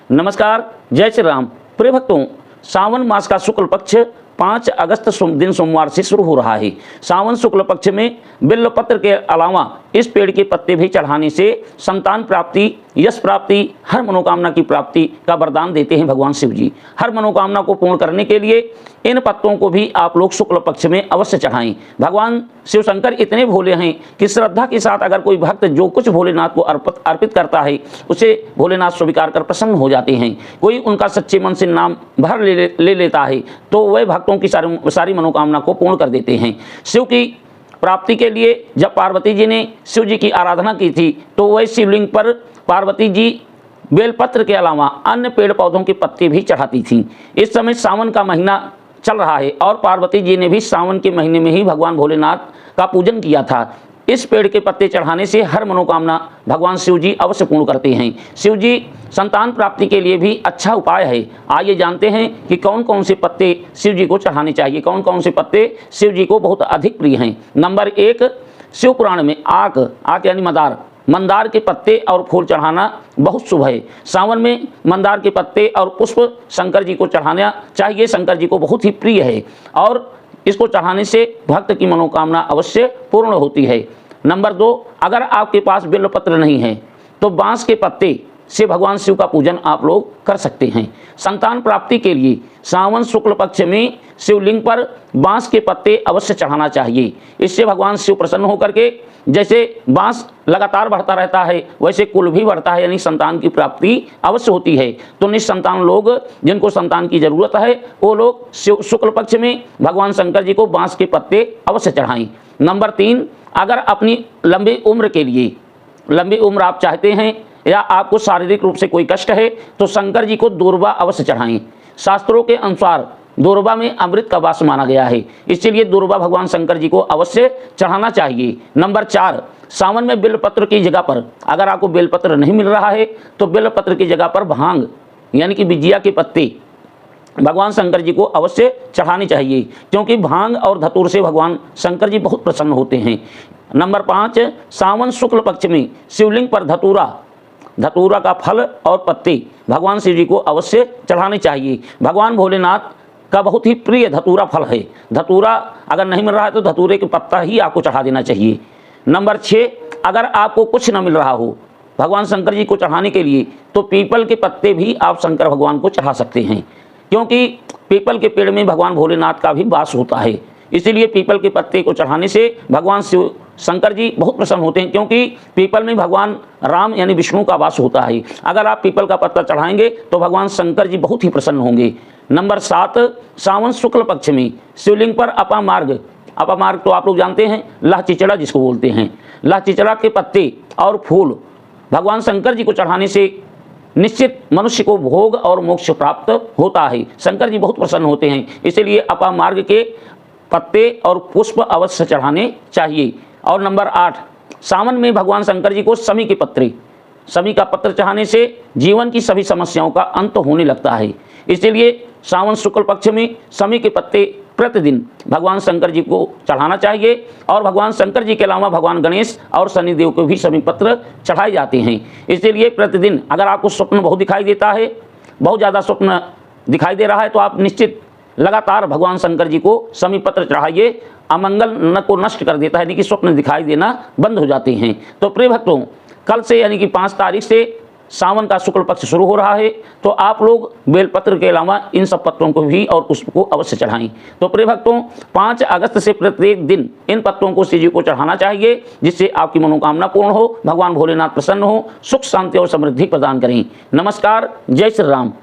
नमस्कार, जय श्री राम। प्रिय भक्तों, सावन मास का शुक्ल पक्ष 5 अगस्त दिन सोमवार से शुरू हो रहा है। सावन शुक्ल पक्ष में बिल्व पत्र के अलावा इस पेड़ के पत्ते भी चढ़ाने से संतान प्राप्ति, यश प्राप्ति, हर मनोकामना की प्राप्ति का वरदान देते हैं भगवान शिव जी। हर मनोकामना को पूर्ण करने के लिए इन पत्तों को भी आप लोग शुक्ल पक्ष में अवश्य चढ़ाएं। भगवान शिव शंकर इतने भोले हैं कि श्रद्धा के साथ अगर कोई भक्त जो कुछ भोलेनाथ को अर्पित करता है उसे भोलेनाथ स्वीकार कर प्रसन्न हो जाते हैं। कोई उनका सच्चे मन से नाम भर ले लेता है तो वह भक्तों की सारी मनोकामना को पूर्ण कर देते हैं। शिव की प्राप्ति के लिए जब पार्वती जी ने शिव जी की आराधना की थी तो वह शिवलिंग पर पार्वती जी बेलपत्र के अलावा अन्य पेड़ पौधों के पत्ते भी चढ़ाती थीं। इस समय सावन का महीना चल रहा है और पार्वती जी ने भी सावन के महीने में ही भगवान भोलेनाथ का पूजन किया था। इस पेड़ के पत्ते चढ़ाने से हर मनोकामना भगवान शिव जी अवश्य पूर्ण करते हैं। शिव जी संतान प्राप्ति के लिए भी अच्छा उपाय है। आइए जानते हैं कि कौन कौन से पत्ते शिव जी को चढ़ाने चाहिए, कौन कौन से पत्ते शिव जी को बहुत अधिक प्रिय हैं। नंबर 1, शिव पुराण में आक यानी मंदार के पत्ते और फूल चढ़ाना बहुत शुभ है। सावन में मंदार के पत्ते और पुष्प शंकर जी को चढ़ाना चाहिए। शंकर जी को बहुत ही प्रिय है और इसको चढ़ाने से भक्त की मनोकामना अवश्य पूर्ण होती है। नंबर 2, अगर आपके पास बिल्वपत्र नहीं है तो बांस के पत्ते से भगवान शिव का पूजन आप लोग कर सकते हैं। संतान प्राप्ति के लिए सावन शुक्ल पक्ष में शिवलिंग पर बांस के पत्ते अवश्य चढ़ाना चाहिए। इससे भगवान शिव प्रसन्न होकर के जैसे बांस लगातार बढ़ता रहता है वैसे कुल भी बढ़ता है, यानी संतान की प्राप्ति अवश्य होती है। तो निसंतान लोग जिनको संतान की जरूरत है वो लोग शुक्ल पक्ष में भगवान शंकर जी को बांस के पत्ते अवश्य चढ़ाएं। नंबर 3, अगर अपनी लंबी उम्र आप चाहते हैं या आपको शारीरिक रूप से कोई कष्ट है तो शंकर जी को दूर्वा अवश्य चढ़ाएं। शास्त्रों के अनुसार दूर्वा में अमृत का वास माना गया है, इसलिए दूर्वा भगवान शंकर जी को अवश्य चढ़ाना चाहिए। नंबर 4, सावन में बेलपत्र की जगह पर अगर आपको बेलपत्र नहीं मिल रहा है तो बेलपत्र की जगह पर भांग यानी कि बिजिया के पत्ते भगवान शंकर जी को अवश्य चढ़ाने चाहिए, क्योंकि भांग और धतूर से भगवान शंकर जी बहुत प्रसन्न होते हैं। नंबर 5, सावन शुक्ल पक्ष में शिवलिंग पर धतूरा का फल और पत्ते भगवान शिव जी को अवश्य चढ़ाने चाहिए। भगवान भोलेनाथ का बहुत ही प्रिय धतूरा फल है। धतूरा अगर नहीं मिल रहा है तो धतूरे के पत्ता ही आपको चढ़ा देना चाहिए। नंबर 6, अगर आपको कुछ न मिल रहा हो भगवान शंकर जी को चढ़ाने के लिए तो पीपल के पत्ते भी आप शंकर भगवान को चढ़ा सकते हैं, क्योंकि पीपल के पेड़ में भगवान भोलेनाथ का भी वास होता है। इसीलिए पीपल के पत्ते को चढ़ाने से भगवान शिव शंकर जी बहुत प्रसन्न होते हैं, क्योंकि पीपल में भगवान राम यानी विष्णु का वास होता है। अगर आप पीपल का पत्ता चढ़ाएंगे तो भगवान शंकर जी बहुत ही प्रसन्न होंगे। नंबर 7, सावन शुक्ल पक्ष में शिवलिंग पर अपामार्ग तो आप लोग जानते हैं, लाह चिचड़ा जिसको बोलते हैं, लाह चिचड़ा के पत्ते और फूल भगवान शंकर जी को चढ़ाने से निश्चित मनुष्य को भोग और मोक्ष प्राप्त होता है। शंकर जी बहुत प्रसन्न होते हैं, इसलिए अपामार्ग के पत्ते और पुष्प अवश्य चढ़ाने चाहिए। और नंबर 8, सावन में भगवान शंकर जी को समी का पत्र चढ़ाने से जीवन की सभी समस्याओं का अंत होने लगता है। इसलिए सावन शुक्ल पक्ष में समी के पत्ते प्रतिदिन भगवान शंकर जी को चढ़ाना चाहिए। और भगवान शंकर जी के अलावा भगवान गणेश और शनिदेव को भी समी पत्र चढ़ाए जाते हैं। इसलिए प्रतिदिन अगर आपको स्वप्न बहुत ज़्यादा स्वप्न दिखाई दे रहा है तो आप निश्चित लगातार भगवान शंकर जी को समी पत्र चढ़ाइए। अमंगल को नष्ट कर देता है, यानी कि स्वप्न दिखाई देना बंद हो जाते हैं। तो प्रिय भक्तों, कल से यानी कि 5 तारीख से सावन का शुक्ल पक्ष शुरू हो रहा है, तो आप लोग बेलपत्र के अलावा इन सब पत्तों को भी और पुष्प को अवश्य चढ़ाएं। तो प्रिय भक्तों, 5 अगस्त से प्रत्येक दिन इन पत्तों को शिव जी को चढ़ाना चाहिए, जिससे आपकी मनोकामना पूर्ण हो, भगवान भोलेनाथ प्रसन्न हो, सुख शांति और समृद्धि प्रदान करें। नमस्कार, जय श्री राम।